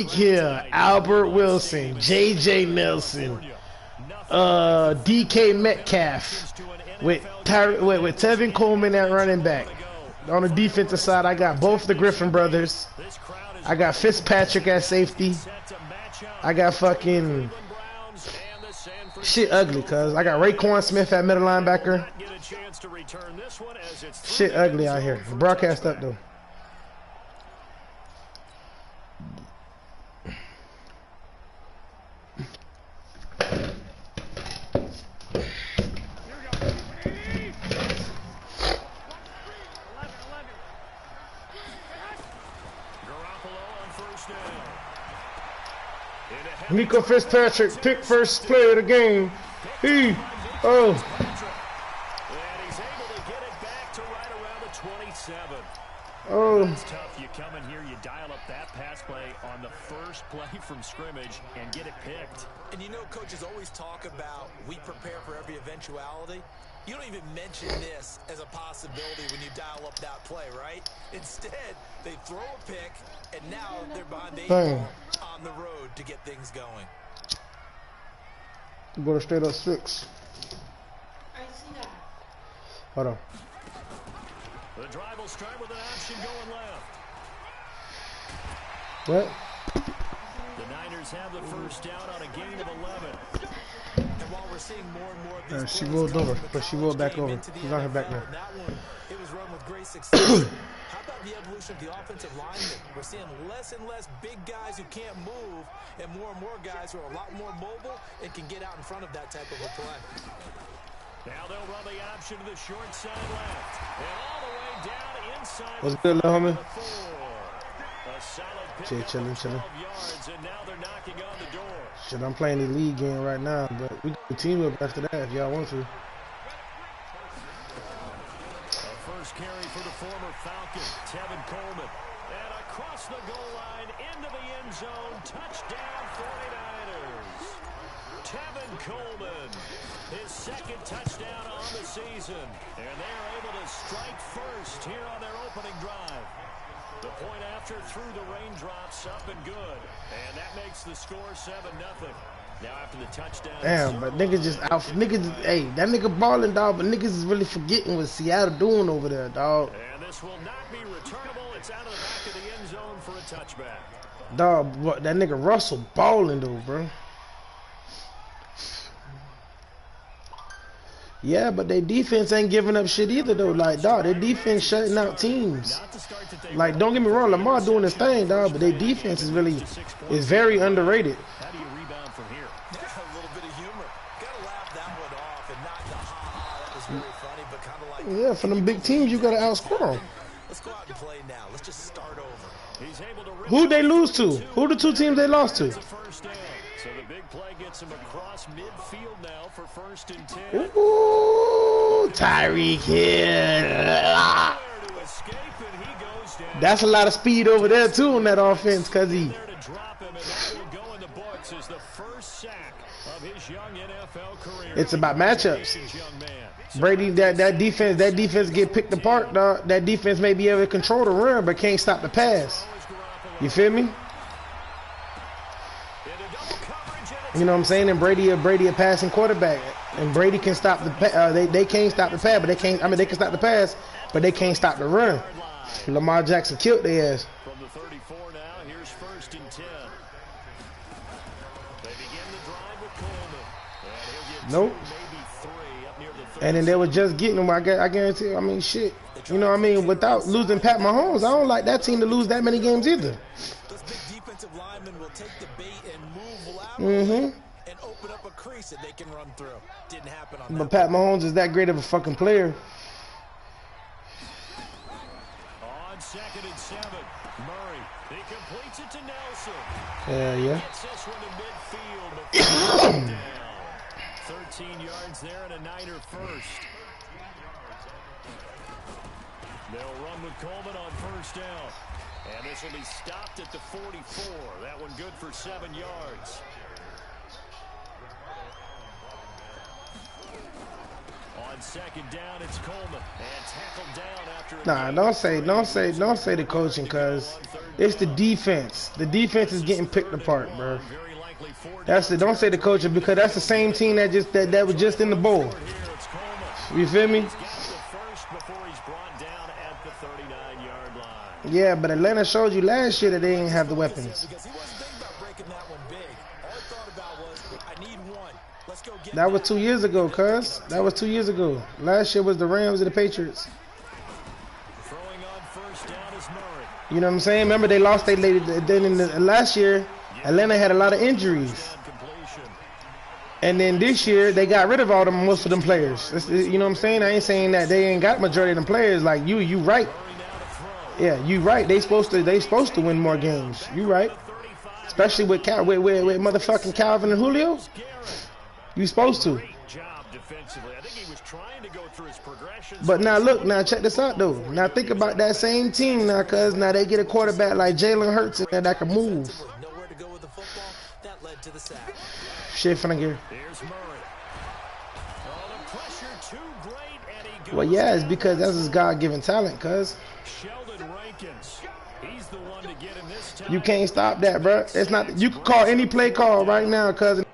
Hill, Albert Wilson, J.J. Nelson, DK Metcalf, with Tevin Coleman at running back. On the defensive side, I got both the Griffin brothers. I got Fitzpatrick at safety. I got fucking shit ugly, cuz I got Raekwon Smith at middle linebacker. Shit ugly out here. Broadcast up though. Nico Fitzpatrick picked first player of the game. And he's able to get it back to right around the 27. It's tough. You come in here, you dial up that pass play on the first play from scrimmage and get it picked. And you know, coaches always talk about we prepare for every eventuality. You don't even mention this as a possibility when you dial up that play, right? Instead, they throw a pick, and now they're behind the 8 ball on the road to get things going. You go to straight up 6. I see that. Hold on. The drive will start with an option going left. What? The Niners have the first down on a gain of 11. And while we're seeing more and more of these she rolled over, but she rolled back over. She's on her back now. That one, it was run with great success. How about the evolution of the offensive lineman? We're seeing less and less big guys who can't move, and more guys who are a lot more mobile and can get out in front of that type of a play. Now they'll run the option to the short side left. And all the way down inside. What's good, little homie? A solid Chilling. yards, and now they're knocking on the door. Shit, I'm playing the league game right now, but we got the team up after that if y'all want to. A first carry for the former Falcon, Tevin Coleman. And across the goal line, into the end zone, touchdown 49ers. Tevin Coleman, his second touchdown on the season. And they're able to strike first here on their opening drive. The point after through the raindrops, up and good. And that makes the score 7-0. Now after the touchdown. Damn, but niggas just out. Hey, that nigga balling, dog. But niggas is really forgetting what Seattle doing over there, dog. And this will not be returnable. It's out of the back of the end zone for a touchback. Dog, that nigga Russell balling though, bro. Yeah, but their defense ain't giving up shit either though. Like, dog, their defense shutting out teams. Like, don't get me wrong, Lamar doing his thing, dog, but their defense is very underrated. How do you rebound from here? A little bit of humor. Gotta laugh that one off and not the ha-ha. That was very funny, but kind of like... Yeah, for them big teams, you gotta outscore them. Let's go out and play now. Let's just start over. He's able to Who'd they lose to? Who the two teams they lost to? So the big play gets him across midfield now for 1st and 10. Ooh, Tyreek Hill. That's a lot of speed over there too on that offense, cause he. It's about matchups. Brady, that defense get picked apart, dog. That defense may be able to control the run, but can't stop the pass. You feel me? You know what I'm saying? And Brady a passing quarterback, and Brady can stop the they can't stop the pass, but they can't. I mean, they can stop the pass, but they can't stop the run. Lamar Jackson killed their ass. From the 34 now, here's 1st and 10. They begin the drive with Coleman. Nope. And then they were just getting him. I guarantee. I mean, shit. You know what I mean? Without losing Pat Mahomes, I don't like that team to lose that many games either. Those big defensive linemen will take the bait and move laterally and open up a crease that they can run through. Didn't happen on that. But Pat Mahomes is that great of a fucking player. On 2nd and 7, Murray. He completes it to Nelson. Yeah. Gets this one to midfield. Down. 13 yards there and a Niner first. They'll run with Coleman on 1st down. And this will be stopped at the 44. That one good for 7 yards. On on second down, it's Coleman. And tackled down after Nah, don't say the coaching, cause it's the defense. The defense is getting picked apart, bro. That's it. Don't say the coaching, because that's the same team that was just in the bowl. You feel me? Yeah, but Atlanta showed you last year that they didn't have the weapons. That was 2 years ago, cuz. That was 2 years ago. Last year was the Rams and the Patriots. You know what I'm saying? Remember, they lost their lady. Then in the last year, Atlanta had a lot of injuries. And then this year, they got rid of most of them players. You know what I'm saying? I ain't saying that they ain't got majority of them players. Like you right. Yeah, you right. They supposed to win more games. You right. Especially with motherfucking Calvin and Julio. You supposed to. But now look, now check this out though. Now think about that same team now, cuz now they get a quarterback like Jalen Hurts and that can move. Shit finna gear. Well, yeah, it's because that's his God-given talent, cuz. You can't stop that, bro. It's not. You can call any play call right now, cuz.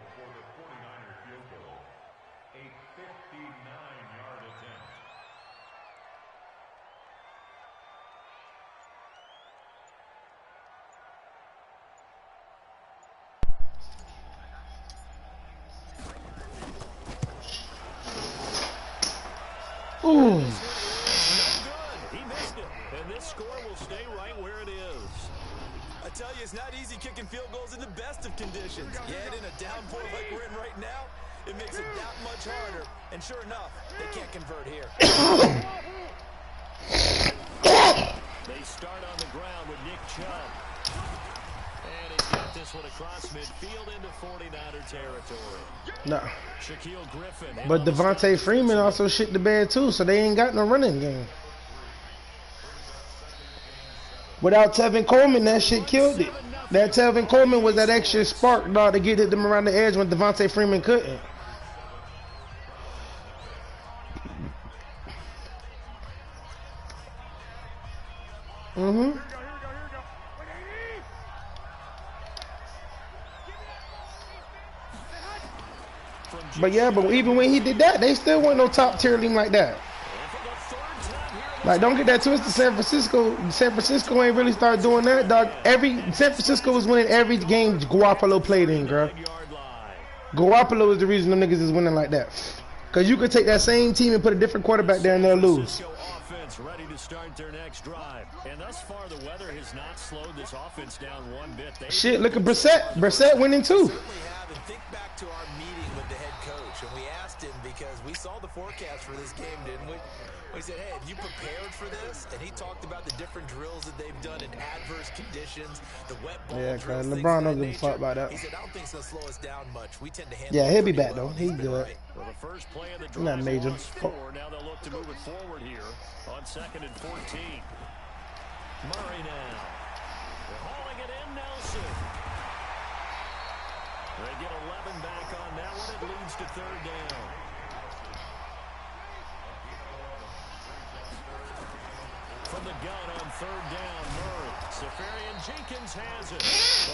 Ooh. He missed it, and this score will stay right where it is. I tell you, it's not easy kicking field goals in the best of conditions. Yet in a downpour like we're in right now, it makes it that much harder. And sure enough, they can't convert here. They start on the ground with Nick Chubb. And he's got this one across midfield into 49er territory. No. Shaquille Griffin. But Devontae Freeman also shit the bed too, so they ain't got no running game. Without Tevin Coleman, that shit killed it. That Tevin Coleman was that extra spark, dog, to get them around the edge when Devontae Freeman couldn't. But yeah, but even when he did that, they still weren't no top tier team like that. Like, don't get that twisted. San Francisco ain't really started doing that, dog. San Francisco was winning every game Garoppolo played in, bro. Garoppolo is the reason them niggas is winning like that. Cause you could take that same team and put a different quarterback there and they'll lose. Ready to start their next drive. And thus far, the weather has not slowed this offense down one bit. Shit, look at Brissett. Brissett winning too. Think back to our meeting with the head coach, and we asked him because we saw the forecast for this game, didn't we? We said, hey, have you prepared for this? And he talked about the different drills that they've done in adverse conditions, the wet ball drills, LeBron don't give a fuck about that. He said, I don't think it's going to slow us down much. We tend to handle he'll be back, though. He's good. Right. Well, the first play of the drive not major. Now they'll look to move it forward here on 2nd and 14. Murray now. They're hauling it in, Nelson. They get 11 back on that one. It leads to 3rd down. From the gun on 3rd down, Murray. Safarian Jenkins has it.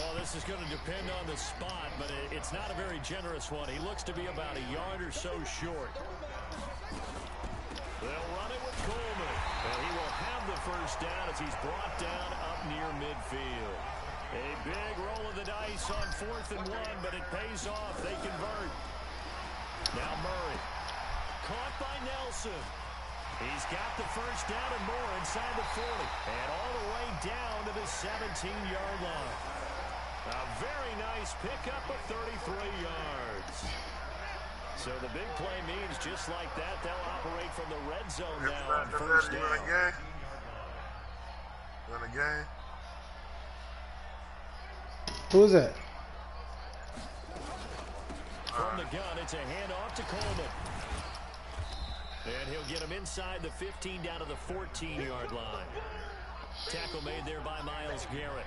Oh, this is going to depend on the spot, but it's not a very generous one. He looks to be about a yard or so short. They'll run it with Coleman. And he will have the first down as he's brought down up near midfield. A big roll of the dice on 4th and 1, but it pays off. They convert. Now Murray. Caught by Nelson. He's got the first down and more inside the 40. And all the way down to the 17-yard line. A very nice pickup of 33 yards. So the big play means just like that, they'll operate from the red zone now on 1st down. Win a game. Who is that? From the gun, it's a handoff to Coleman. And he'll get him inside the 15 down to the 14-yard line. Tackle made there by Myles Garrett.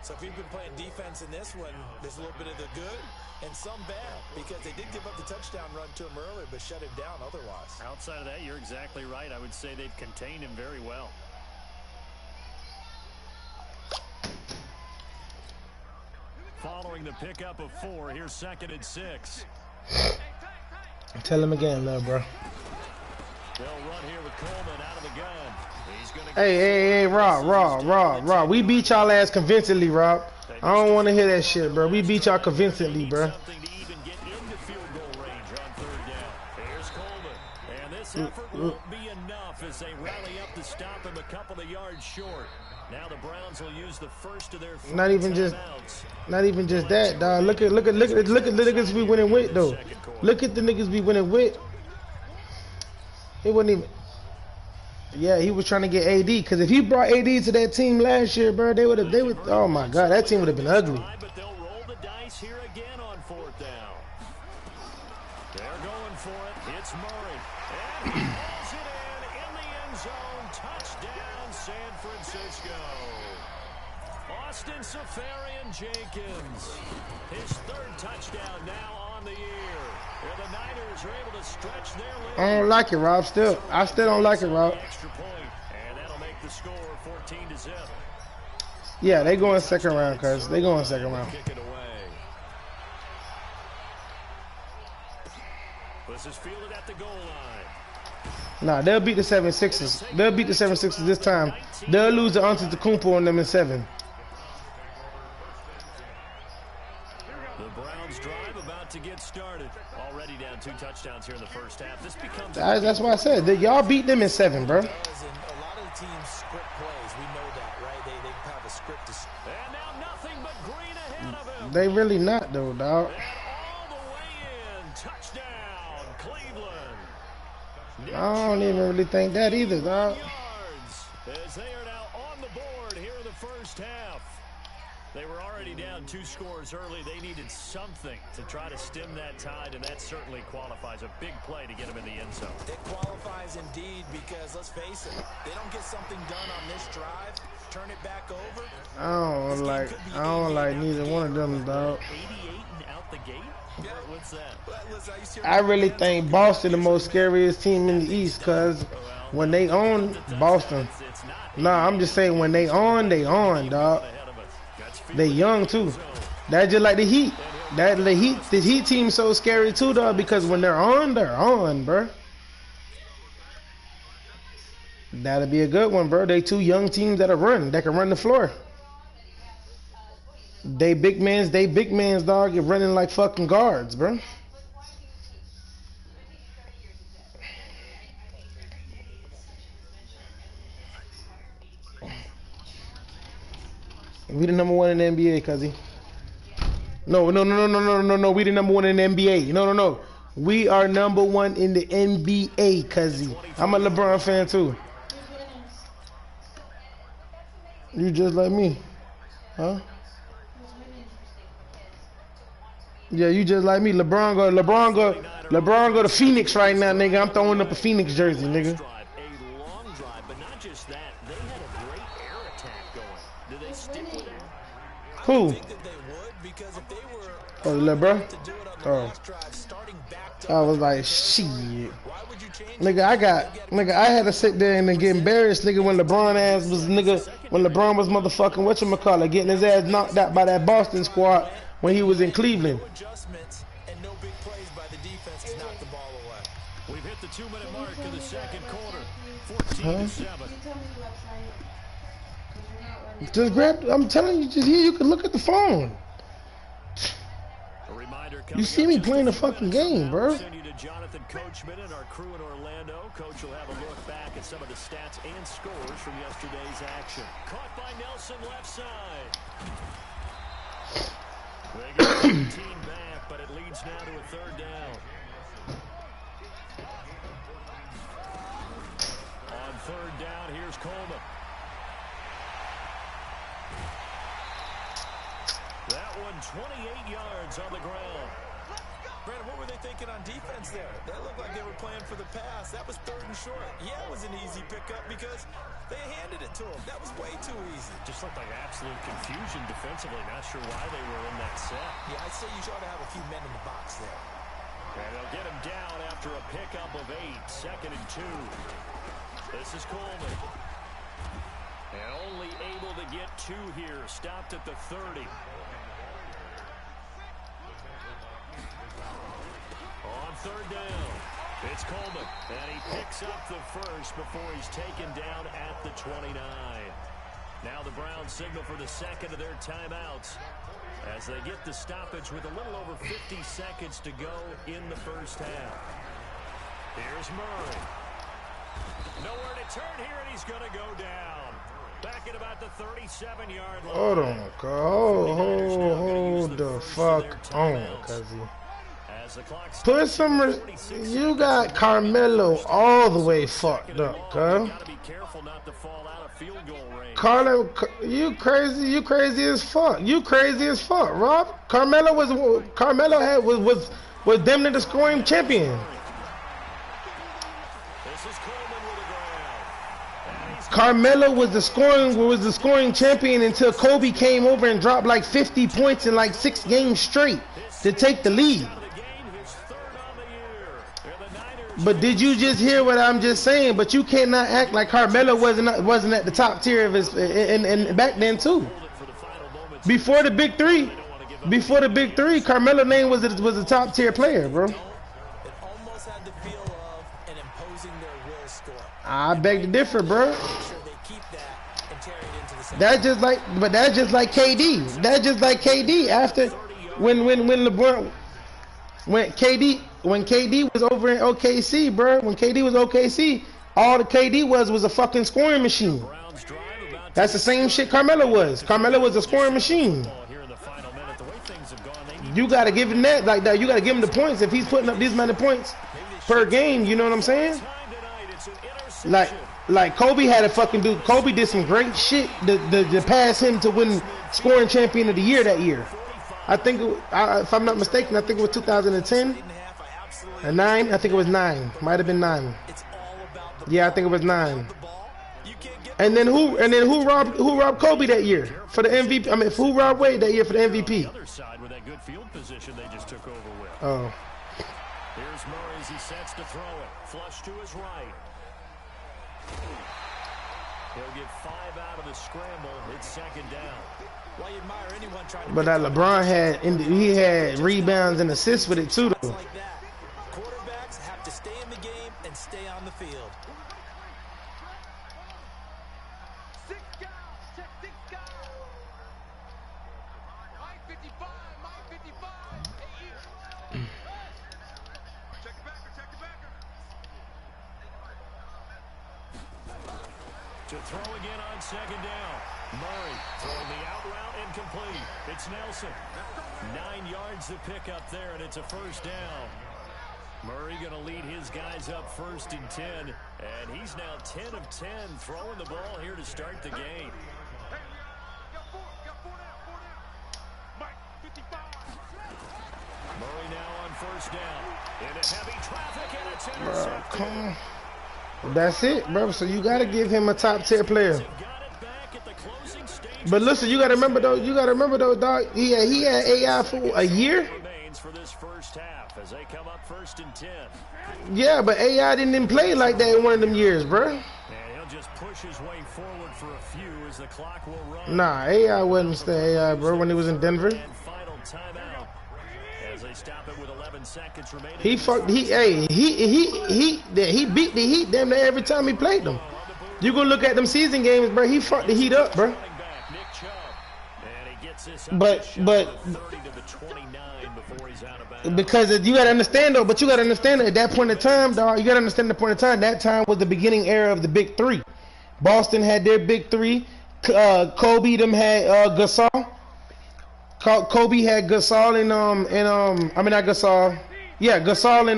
So if you've been playing defense in this one, there's a little bit of the good and some bad, because they did give up the touchdown run to him earlier, but shut him down otherwise. Outside of that, you're exactly right. I would say they've contained him very well. Following the pickup of 4, here's 2nd and 6. Tell him again, little bro. They'll run here with Coleman out of the gun. He's gonna Hey, Rob. We beat y'all ass convincingly, Rob. I don't want to hear that shit, bro. We beat y'all convincingly, bro. Something to even get into field goal range on 3rd down. Here's Coleman. And this effort won't be enough as they rally up to stop him a couple of yards short. Now the Browns will use the first of their not even just that, dog. Look at the niggas we winning with though. Look at the niggas we winning with. It wasn't even. Yeah, he was trying to get AD, because if he brought AD to that team last year, bro, they would. Oh my God, that team would have been ugly. But they'll roll the dice here again on 4th down. They're going for it. It's Murray, and he pulls it in the end zone. Touchdown, San Francisco. Austin Safarian-Jenkins, his 3rd touchdown now on the year. And the Niners are able to stretch their lead. I don't like it, Rob. I still don't like it, Rob. Extra point, and that'll make the score 14-0. Yeah, they go in 2nd round, cuz they go in 2nd round. Kick it away. This is fielded at the goal line. Nah, they'll beat the 76ers. They'll beat the 76ers this time. They'll lose to Antetokounmpo on them in 7. The Browns drive about to get started. Already down 2 touchdowns here in the first half. This becomes. That's why I said y'all beat them in 7, bro. And a lot of the teams script plays. We know that, right? They have a script to. And now nothing but green ahead of him. They really not though, dog. And all the way in. Touchdown, Cleveland. I don't even really think that either, dog. Yards as they are now on the board here in the first half. They were already down 2 scores early. They needed something to try to stem that tide, and that certainly qualifies. A big play to get them in the end zone. It qualifies indeed, because let's face it, they don't get something done on this drive, turn it back over. I don't like neither one of them, dog. 88 and out the gate? Yeah. What's that? I really think Boston the most scariest team in the East, cause when they own Boston. Nah, I'm just saying when they on, dog. They young too. That's just like the Heat. The Heat team so scary too, dog, because when they're on, bro. That'll be a good one, bro. They 2 young teams that can run the floor. They big mans, dog, get running like fucking guards, bro. We the number 1 in the NBA, cuzzy. No. We the number 1 in the NBA. No. We are number 1 in the NBA, cuzzy. I'm a LeBron fan too. You just like me, huh? Yeah, you just like me. LeBron go to Phoenix right now, nigga. I'm throwing up a Phoenix jersey, nigga. A long drive, but not just that. They had a great air attack going. Do they stick with it? Who? I think that they would, because if they were Oh, LeBron? to do it on the last drive, starting back to I was like, shit. why would you change Nigga, I had to sit there and then get embarrassed, nigga, when LeBron was motherfucking whatchamacallit, getting his ass knocked out by that Boston squad when he was in Cleveland. adjustments and no big plays by the defense to knock the ball away? We've hit the 2-minute mark in the second quarter. 14-7. Just grab, I'm telling you, just here, you can look at the phone. A reminder, You see me playing the fucking game, bro. Send you to Jonathan Coachman and our crew in Orlando. Coach will have a look back at some of the stats and scores from yesterday's action. Caught by Nelson left side. They get 17 back, but it leads now to a 3rd down. On 3rd down, here's Coleman. That one 28 yards on the ground. Brandon, what were they thinking on defense there? That looked like they were playing for the pass. That was 3rd and short. Yeah, it was an easy pickup because they handed it to him. That was way too easy. Just looked like absolute confusion defensively. Not sure why they were in that set. Yeah, I'd say you ought to have a few men in the box there. And they'll get him down after a pickup of 8. 2nd and 2. This is Coleman. And only able to get 2 here. Stopped at the 30. On 3rd down, it's Coleman, and he picks up the first before he's taken down at the 29. Now the Browns signal for the 2nd of their timeouts as they get the stoppage with a little over 50 seconds to go in the first half. Here's Murray. Nowhere to turn here, and he's going to go down. Back at about the 37-yard line. Hold on, hold the fuck on, cuzzy. Put some. You got Carmelo all the way fucked up, cuz. Carlo, you crazy? You crazy as fuck? You crazy as fuck, Rob? Carmelo was damn near the scoring champion. Carmelo was the scoring champion until Kobe came over and dropped like 50 points in like 6 games straight to take the lead. But did you just hear what I'm just saying? But you cannot act like Carmelo wasn't at the top tier of his and back then too. Before the big three, Carmelo's name was a top tier player, bro. It almost had the feel of an imposing their will score. I beg to differ, bro. That's just like KD. That's just like KD after when LeBron when KD was over in OKC, bro. When KD was OKC, all the KD was a fucking scoring machine. That's the same shit Carmelo was. Carmelo was a scoring machine. You gotta give him that like that. You gotta give him the points if he's putting up these many points per game. You know what I'm saying? Like Kobe had a fucking dude. Kobe did some great shit to pass him to win scoring champion of the year that year. I think, if I'm not mistaken, I think it was 2010 or 9. I think it was 9. Might have been 9. Yeah, I think it was 9. And then who robbed Kobe that year for the MVP? I mean, who robbed Wade that year for the MVP? Oh. Here's Murray as he sets to throw it. Flush to his right. He'll get 5 out of the scramble. It's 2nd down. Why you admire anyone trying to But LeBron had rebounds and assists with it too, though. like that. Quarterbacks have to stay in the game and stay on the field. To throw again on 2nd down. Murray throwing the out route incomplete. It's Nelson. 9 yards to pick up there, and it's a 1st down. Murray going to lead his guys up 1st and 10, and he's now 10 of 10 throwing the ball here to start the game. Murray now on 1st down. Into heavy traffic, and it's intercepted. Come on. That's it, bro. So you gotta give him a top tier player. But listen, you gotta remember though, dog. He had AI for a year. Yeah, but AI didn't play like that in one of them years, bro. And he'll just push his way forward for a few as the clock will run. Nah, AI wasn't stay AI, bro, when he was in Denver. Final timeout as they stop it with 11 seconds remaining. He beat the Heat damn near every time he played them. You go look at them season games, bro. He fucked the Heat up, bro. But because you gotta understand though, but you gotta understand that at that point in time, dog, you gotta understand the point in time. That time was the beginning era of the big three. Boston had their big three. Kobe them had Gasol. Kobe had Gasol I mean not Gasol. Yeah, Gasol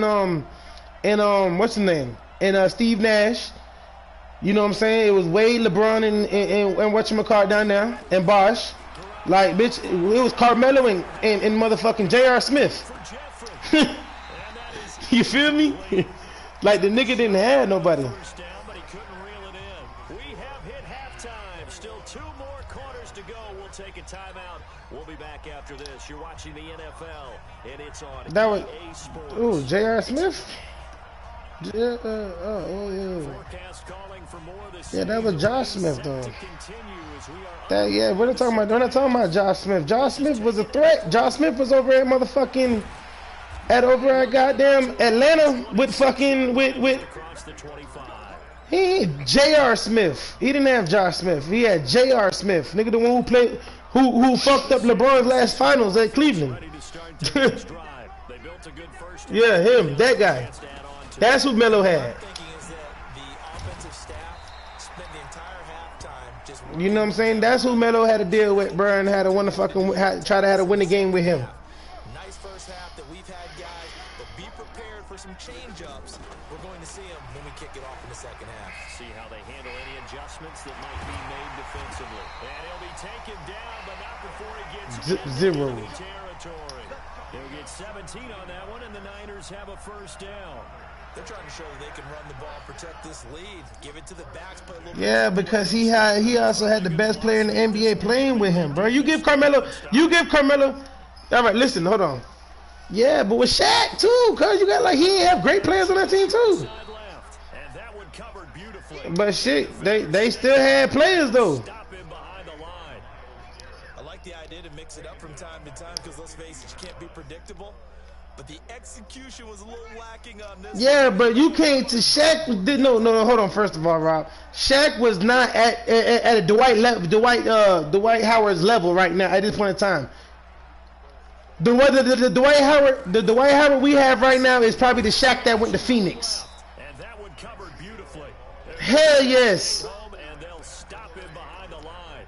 and what's his name? And Steve Nash. You know what I'm saying? It was Wade, LeBron, and whatchamacallit down there, and Bosh. Like, bitch, it was Carmelo and motherfucking J.R. Smith. You feel me? Like the nigga didn't have nobody. First down, but he couldn't reel it in. We have hit halftime. Still 2 more quarters to go. We'll take a timeout. We'll be back after this. You're watching the NFL, and it's on That was, EA Sports. ooh, J.R. Smith? Yeah, yeah. Forecast calling for more this Yeah, that was Josh Smith, though. to continue as we are That, yeah, we're not talking about, we're not talking about Josh Smith. Josh Smith was a threat. Josh Smith was over at motherfucking, over at goddamn Atlanta with fucking, with across the 25. he ain't J.R. Smith. He didn't have Josh Smith. He had J.R. Smith. Nigga, the one who played, who fucked up LeBron's last finals at Cleveland. Ready to start today's drive. They built a good first Yeah, him, that guy. That's who Melo had. Thinking is that the offensive staff spent the entire halftime just You know what I'm saying? That's who Melo had to deal with, bro, and had to win the fucking, try to have to win the game with him. nice first half that we've had, guys, but be prepared for some change-ups. We're going to see them when we kick it off in the second half. See how they handle any adjustments that might be made defensively. And he'll be taken down, but not before he gets Zero. into territory. They'll get 17 on that one, and the Niners have a first down. They're trying to show that they can run the ball, protect this lead, give it to the backs, play a little Yeah, because he also had the best player in the NBA playing with him, bro. You give Carmelo. All right, listen, hold on. Yeah, but with Shaq too, cause you got like he ain't have great players on that team too. Side left, and that one covered beautifully. But shit, they still had players though. Stop him behind the line. I like the idea to mix it up from time to time because let's face it, you can't be predictable. But the execution was a little lacking on this. Yeah, but you can't. Shaq did no. Hold on. First of all, Rob, Shaq was not at a Dwight Howard's level right now at this point in time. The Dwight Howard we have right now is probably the Shaq that went to Phoenix. And that one covered beautifully. Hell yes. And they'll stop him behind the line.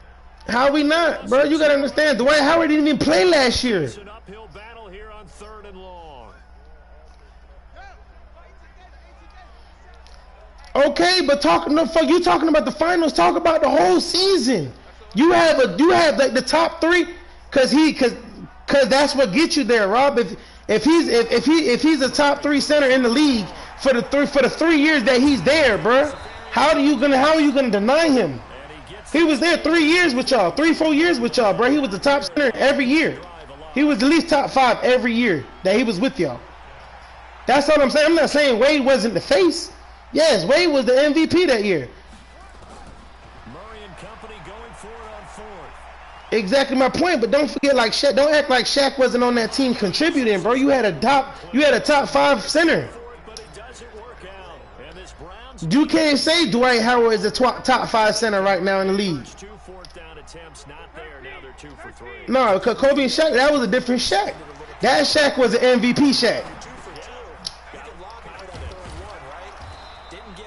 How we not, bro? You gotta understand. Dwight Howard didn't even play last year. It's an uphill battle here on 3rd and long. Okay, but you talking about the finals? Talk about the whole season. You have like the top 3, cause that's what gets you there, Rob. If he's a top 3 center in the league for the 3 years that he's there, bro, how are you gonna deny him? He was there 3 years with y'all, 4 years with y'all, bro. He was the top center every year. He was at least top 5 every year that he was with y'all. That's all I'm saying. I'm not saying Wade wasn't the face. Yes, Wade was the MVP that year. Murray and company going for it on 4th. Exactly my point. But don't forget, like Shaq. Don't act like Shaq wasn't on that team contributing, bro. You had a top 5 center. But it doesn't work out. And this Browns You can't say Dwight Howard is the top 5 center right now in the league. 2 4th down attempts not there. Now they're 2 for 3. No, because Kobe and Shaq, that was a different Shaq. That Shaq was an MVP Shaq.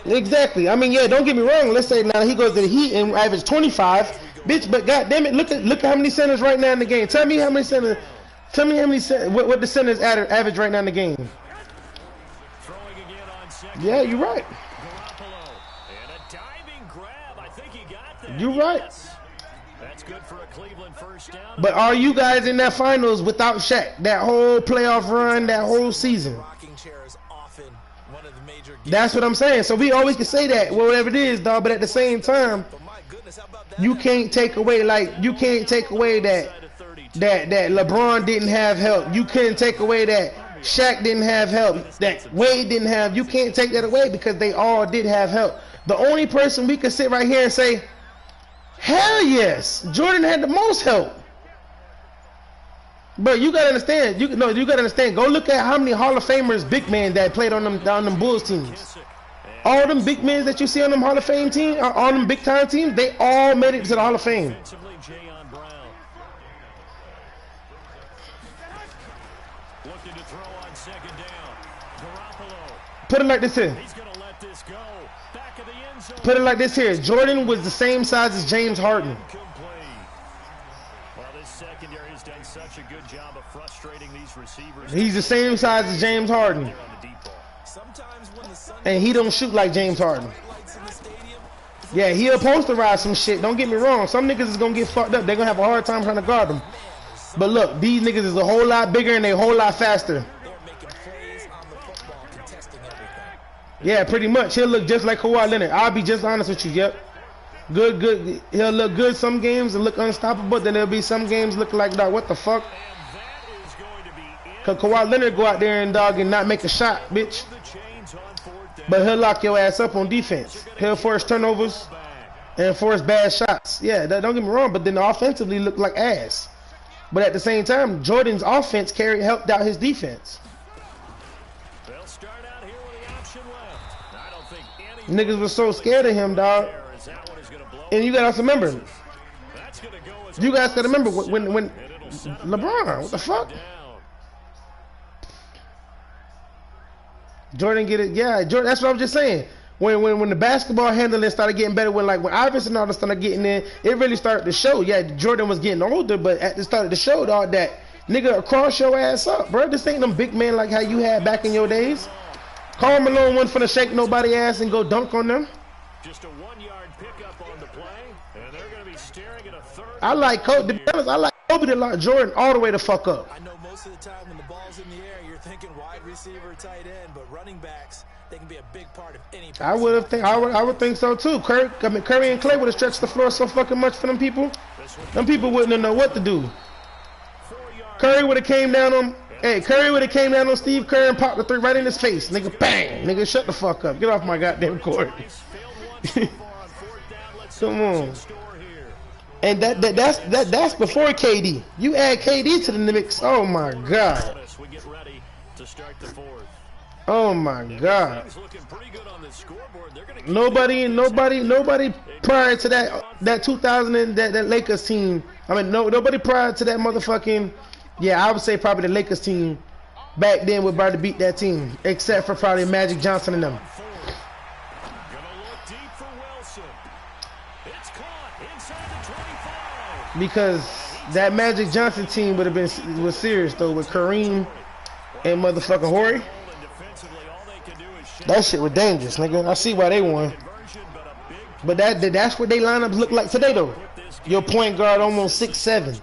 Exactly. I mean, yeah, don't get me wrong. Let's say now he goes to the Heat and average 25. Bitch, but goddamn it, look at how many centers right now in the game. Tell me how many centers. What the centers average right now in the game. Throwing again on 2nd. Yeah, you're right. Garoppolo. And a diving grab. I think he got that. You're right. Yes. That's good for a Cleveland first down. But are you guys in that finals without Shaq? That whole playoff run, that whole season. Rocking chair is often one of the major games. That's what I'm saying. So we always can say that, well, whatever it is, dog. But at the same time, But my goodness, how about that? you can't take away that LeBron didn't have help. You can't take away that Shaq didn't have help. That Wade didn't have. You can't take that away because they all did have help. The only person we can sit right here and say, hell yes, Jordan had the most help. But you gotta understand. You gotta understand. Go look at how many Hall of Famers, big men that played on them Bulls teams. All them big men that you see on them Hall of Fame teams, all them big time teams, they all made it to the Hall of Fame. Defensively, Jayon Brown. Looking to throw on 2nd down. Garoppolo. Put it like this here. He's going to let this go. Back of the end zone. Put it like this here. Jordan was the same size as James Harden. Complete. Well, this secondary has done such a good job of frustrating these receivers. He's the same size as James Harden. There on the deep ball. Sometimes when the sun And he don't shoot like James Harden. lights in the stadium, Yeah, he'll posterize some shit. Don't get me wrong. Some niggas is gonna get fucked up. They're gonna have a hard time trying to guard them. But look, these niggas is a whole lot bigger and they a whole lot faster. they're making plays on the football Yeah, pretty much. He'll look just like Kawhi Leonard. I'll be just honest with you. Yep. Good. He'll look good some games and look unstoppable. Then there'll be some games look like, dog, what the fuck? Because Kawhi Leonard go out there and, dog, and not make a shot, bitch. But he'll lock your ass up on defense. He'll force turnovers and force bad shots. Yeah, don't get me wrong, but then offensively look like ass. But at the same time, Jordan's offense helped out his defense. They'll start out here with the option left. I don't think niggas was so scared of him, dog. And you gotta remember, you guys gotta remember when LeBron, what the fuck? Jordan get it, yeah. Jordan, that's what I was just saying. When the basketball handling started getting better, when Iverson and all that started getting in, it really started to show. Yeah, Jordan was getting older, but at the start of the show, dog, that nigga cross your ass up, bro. This ain't them big men like how you had back in your days. Karl Malone wasn't finna shake nobody ass and go dunk on them. Just a 1-yard pickup on the play, and they're gonna be staring at a third. I like Kobe. To be honest, I like Kobe to lock Jordan all the way the fuck up. I know most of the time when the ball's in the air, you're thinking wide receiver, tight end, but running backs, they can be a big part of any. I would think so too. Curry and Clay would have stretched the floor so fucking much for them people. Them people wouldn't have known what to do. Curry would have came down on. Hey, Curry would have came down on Steve Kerr and popped the 3 right in his face. Nigga, bang! Nigga, shut the fuck up. Get off my goddamn court. Come on. And that's before KD. You add KD to the mix. Oh my god. Oh my god. Nobody prior to that 2000 and that Lakers team. I mean, nobody prior to that motherfucking. Yeah, I would say probably the Lakers team back then would probably beat that team, except for probably Magic Johnson and them. Because that Magic Johnson team would have was serious though with Kareem and motherfucking Horry. That shit was dangerous, nigga. I see why they won. But that's what they lineups look like today though. Your point guard almost 6'7",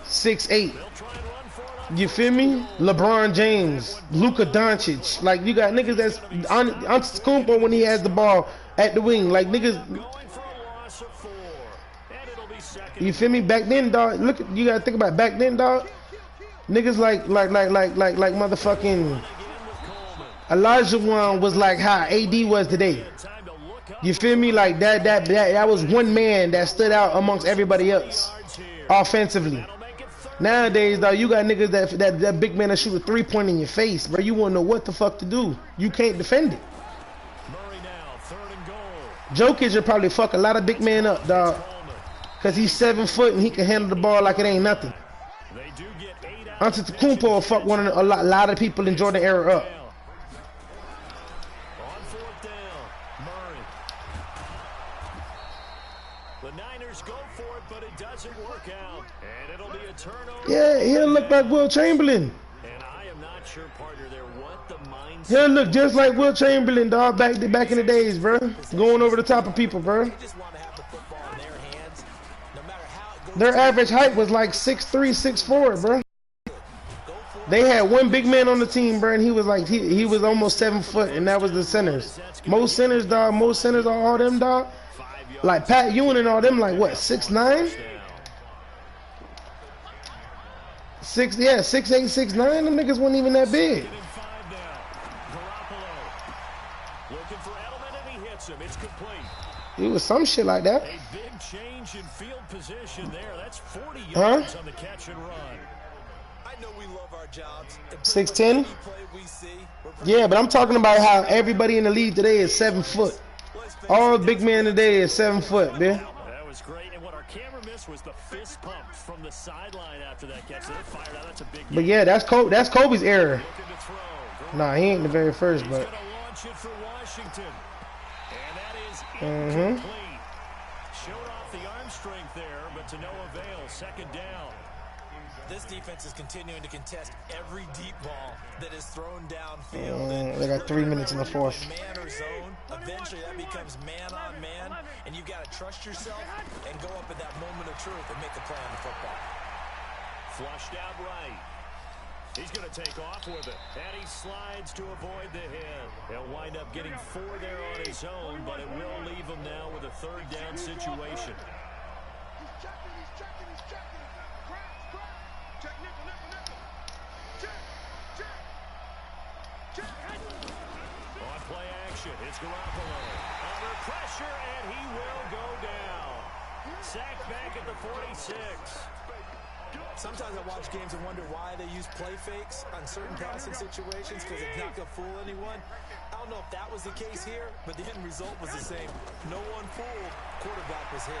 6'8". You feel me? LeBron James, Luka Doncic. Like you got niggas that's Antetokounmpo when he has the ball at the wing. Like niggas. You feel me? Back then, dog. Look, you gotta think about it. Back then, dog. Niggas like motherfucking Elijah Wan was like how AD was today. You feel me? Like that was one man that stood out amongst everybody else offensively. Nowadays, dog, you got niggas that big man that shoot a 3-point in your face, bro. You won't know what the fuck to do. You can't defend it. Jokic should probably fuck a lot of big men up, dog. Cause he's 7 foot and he can handle the ball like it ain't nothing. Antetokounmpo will fuck a lot of people in Jordan era up. Yeah, he'll look like Will Chamberlain. He'll look just like Will Chamberlain, dog, back in the days, bro. Going over the top of people, bro. Their average height was like 6'3", 6'4", bro. They had one big man on the team, bro, and he was like he was almost 7 foot, and that was the centers. Most centers, dog. Most centers are all them, dog. Like Pat Ewing and all them, like what, 6'9"? 6'8", 6'9". Them niggas wasn't even that big. It was some shit like that. A big change in field position there. That's 40 yards on the catch and run. I know we love our jobs. 6'10". Yeah, but I'm talking about how everybody in the league today is 7 foot. All big men today is 7 foot, man. That was great. And what our camera missed was the fist pump from the sideline after that catch. They fired out. That's a big. But yeah, that's Kobe's era. Nah, he ain't the very first, but. Showed off the arm strength there, but to no avail. Second down. This defense is continuing to contest every deep ball that is thrown downfield. They got 3 minutes in the fourth. Man or zone, eventually that becomes man on man, and you've got to trust yourself and go up at that moment of truth and make the play on the football. Flushed out right. He's going to take off with it, and he slides to avoid the hit. He'll wind up getting 4 there on his own, but it will leave him now with a 3rd down situation. On play action, it's Garoppolo. Under pressure, and he will go down. Sacked back at the 46. Sometimes I watch games and wonder why they use play fakes on certain passing situations because it's not going to fool anyone. I don't know if that was the case here, but the end result was the same. No one fooled. Quarterback was hit.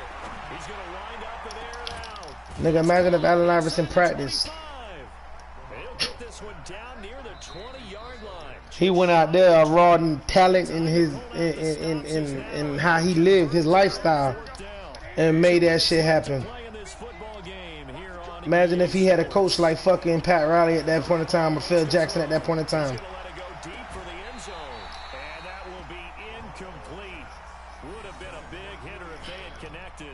He's going to wind up and air it out. Nigga, imagine if Allen Iverson practiced. He'll get this one down near the 20-yard line. He went out there raw and talent in his in how he lived his lifestyle and made that shit happen. Imagine if he had a coach like fucking Pat Riley at that point in time or Phil Jackson at that point in time. Let it go deep for the end zone, and that will be incomplete. Would have been a big hitter if they had connected.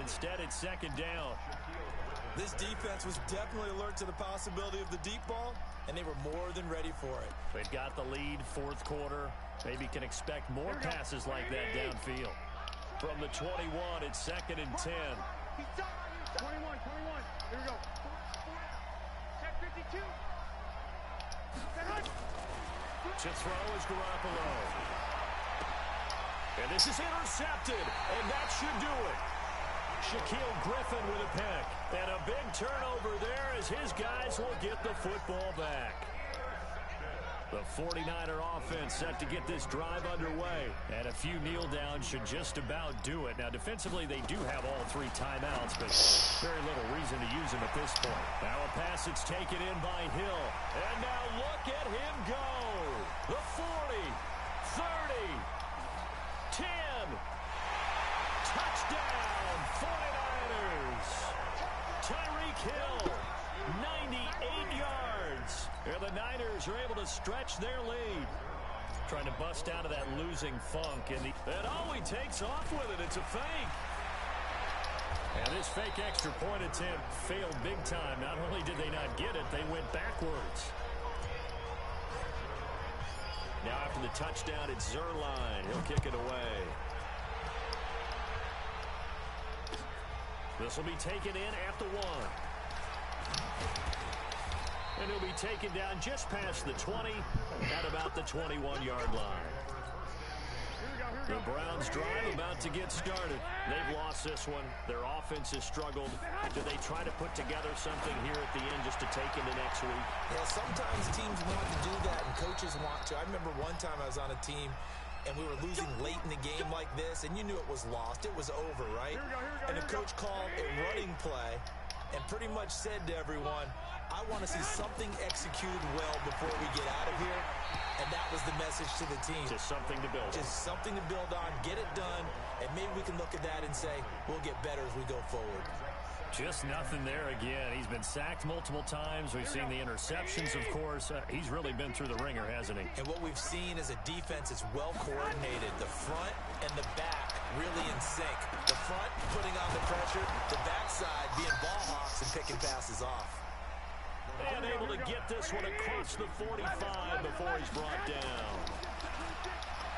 Instead, it's 2nd down. This defense was definitely alert to the possibility of the deep ball, and they were more than ready for it. They've got the lead, 4th quarter. Maybe can expect more passes like that downfield. From the 21, it's 2nd and 10. 21. Here we go. Check 52. To throw is Garoppolo. And this is intercepted, and that should do it. Shaquille Griffin with a pick. And a big turnover there as his guys will get the football back. The 49er offense set to get this drive underway. And a few kneel downs should just about do it. Now, defensively, they do have all 3 timeouts, but very little reason to use them at this point. Now a pass that's taken in by Hill. And now look at him go. The 40, 30, 10. Touchdown, 49ers. Tyreek Hill, 98 yards. And the Niners are able to stretch their lead. Trying to bust out of that losing funk. And oh, he takes off with it. It's a fake. And this fake extra point attempt failed big time. Not only did they not get it, they went backwards. Now after the touchdown, it's Zerline. He'll kick it away. This will be taken in at the 1. And he'll be taken down just past the 20 at about the 21-yard line. The Browns drive about to get started. They've lost this one. Their offense has struggled. Do they try to put together something here at the end just to take into next week? Yeah, sometimes teams want to do that and coaches want to. I remember one time I was on a team and we were losing late in the game like this, and you knew it was lost. It was over, right? And the coach called a running play and pretty much said to everyone, I want to see something executed well before we get out of here. And that was the message to the team. Just something to build on. Just something to build on, get it done, and maybe we can look at that and say, we'll get better as we go forward. Just nothing there again. He's been sacked multiple times. We've seen the interceptions, of course. He's really been through the ringer, hasn't he? And what we've seen is a defense that's well coordinated. The front and the back really in sync. The front putting on the pressure, the backside being ball hawks and picking passes off. And able to get this one across the 45 before he's brought down.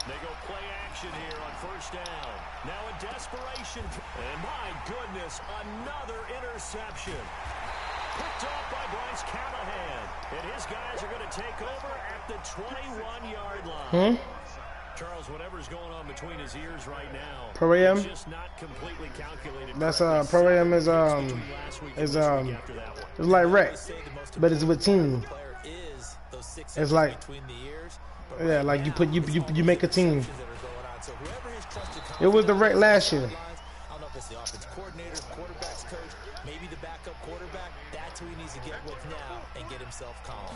They go play action here on 1st down. Now in desperation. And my goodness, another interception. Picked off by Bryce Callahan. And his guys are going to take over at the 21-yard line. Charles, whatever's going on between his ears right now, Pro-Am? just not completely calculated. That's Pro-Am is it's like rec, but it's with team. It's like, yeah, like you make a team. It was the rec last year. I don't know if it's the offense coordinator, quarterback's coach, maybe the backup quarterback. That's who he needs to get with now and get himself calm.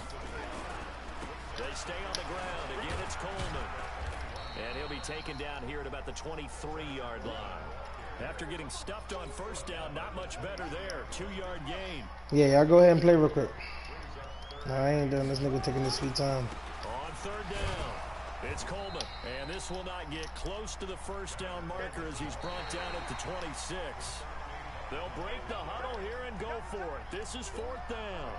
They stay on the ground. Again, it's Coleman. And he'll be taken down here at about the 23-yard line. After getting stuffed on 1st down, not much better there. 2-yard gain. Yeah, y'all go ahead and play real quick. No, I ain't done. This nigga taking his sweet time. On 3rd down, it's Coleman. And this will not get close to the 1st down marker as he's brought down at the 26. They'll break the huddle here and go for it. This is 4th down.